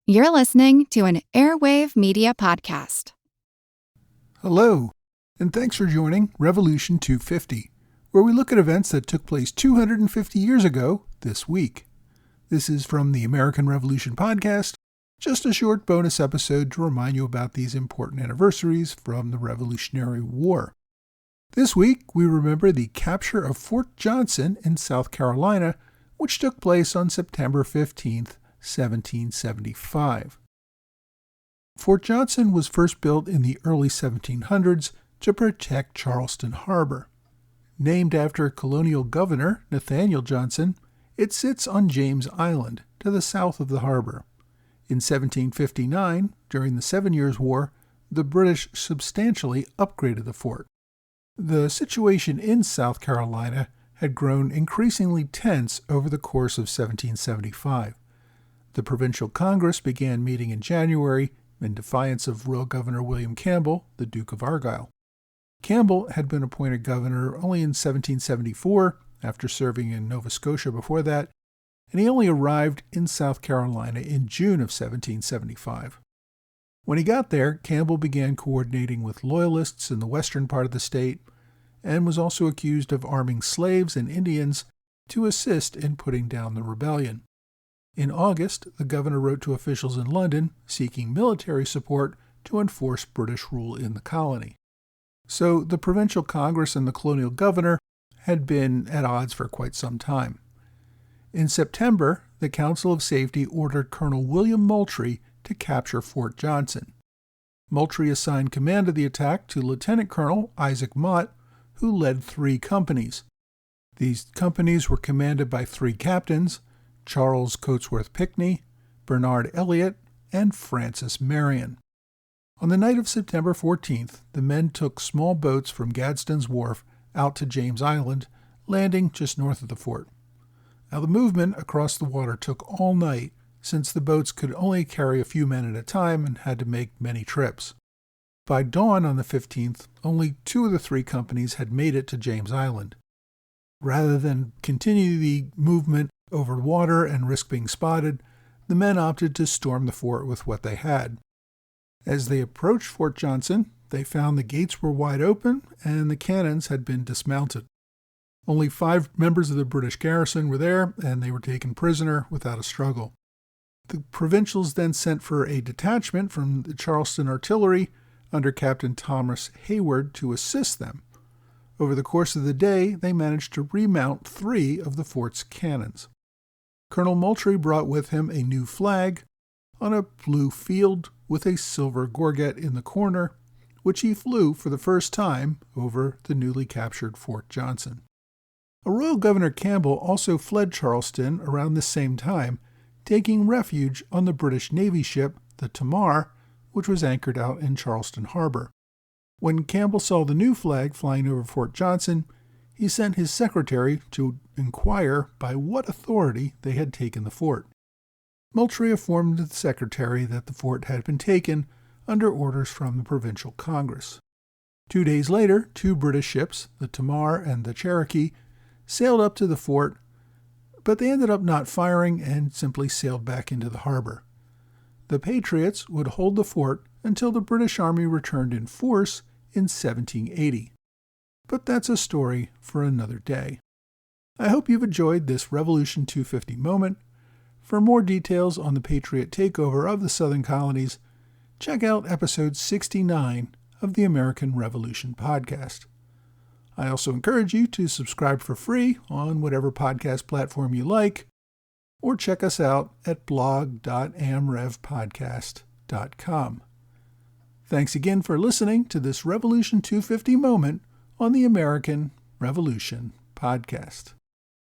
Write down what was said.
You're listening to an Airwave Media Podcast. Hello, and thanks for joining Revolution 250, where we look at events that took place 250 years ago this week. This is from the American Revolution Podcast, just a short bonus episode to remind you about these important anniversaries from the Revolutionary War. This week, we remember the capture of Fort Johnson in South Carolina, which took place on September 15th, 1775. Fort Johnson was first built in the early 1700s to protect Charleston Harbor. Named after colonial governor Nathaniel Johnson, it sits on James Island, to the south of the harbor. In 1759, during the 7 Years' War, the British substantially upgraded the fort. The situation in South Carolina had grown increasingly tense over the course of 1775. The Provincial Congress began meeting in January in defiance of Royal Governor William Campbell, the Duke of Argyll. Campbell had been appointed governor only in 1774, after serving in Nova Scotia before that, and he only arrived in South Carolina in June of 1775. When he got there, Campbell began coordinating with loyalists in the western part of the state, and was also accused of arming slaves and Indians to assist in putting down the rebellion. In August, the governor wrote to officials in London seeking military support to enforce British rule in the colony. So the Provincial Congress and the colonial governor had been at odds for quite some time. In September, the Council of Safety ordered Colonel William Moultrie to capture Fort Johnson. Moultrie assigned command of the attack to Lieutenant Colonel Isaac Mott, who led 3 companies. These companies were commanded by 3 captains: Charles Coatsworth Pickney, Bernard Elliott, and Francis Marion. On the night of September 14th, the men took small boats from Gadsden's Wharf out to James Island, landing just north of the fort. Now, the movement across the water took all night, since the boats could only carry a few men at a time and had to make many trips. By dawn on the 15th, only 2 of the 3 companies had made it to James Island. Rather than continue the movement over water and risk being spotted, the men opted to storm the fort with what they had. As they approached Fort Johnson, they found the gates were wide open and the cannons had been dismounted. Only 5 members of the British garrison were there, and they were taken prisoner without a struggle. The Provincials then sent for a detachment from the Charleston artillery under Captain Thomas Hayward to assist them. Over the course of the day, they managed to remount 3 of the fort's cannons. Colonel Moultrie brought with him a new flag on a blue field with a silver gorget in the corner, which he flew for the first time over the newly captured Fort Johnson. A Royal Governor Campbell also fled Charleston around the same time, taking refuge on the British Navy ship, the Tamar, which was anchored out in Charleston Harbor. When Campbell saw the new flag flying over Fort Johnson, he sent his secretary to inquire by what authority they had taken the fort. Moultrie informed the secretary that the fort had been taken under orders from the Provincial Congress. 2 days later, 2 British ships, the Tamar and the Cherokee, sailed up to the fort, but they ended up not firing and simply sailed back into the harbor. The Patriots would hold the fort until the British Army returned in force in 1780. But that's a story for another day. I hope you've enjoyed this Revolution 250 moment. For more details on the Patriot takeover of the Southern colonies, check out episode 69 of the American Revolution Podcast. I also encourage you to subscribe for free on whatever podcast platform you like, or check us out at blog.amrevpodcast.com. Thanks again for listening to this Revolution 250 moment on the American Revolution Podcast.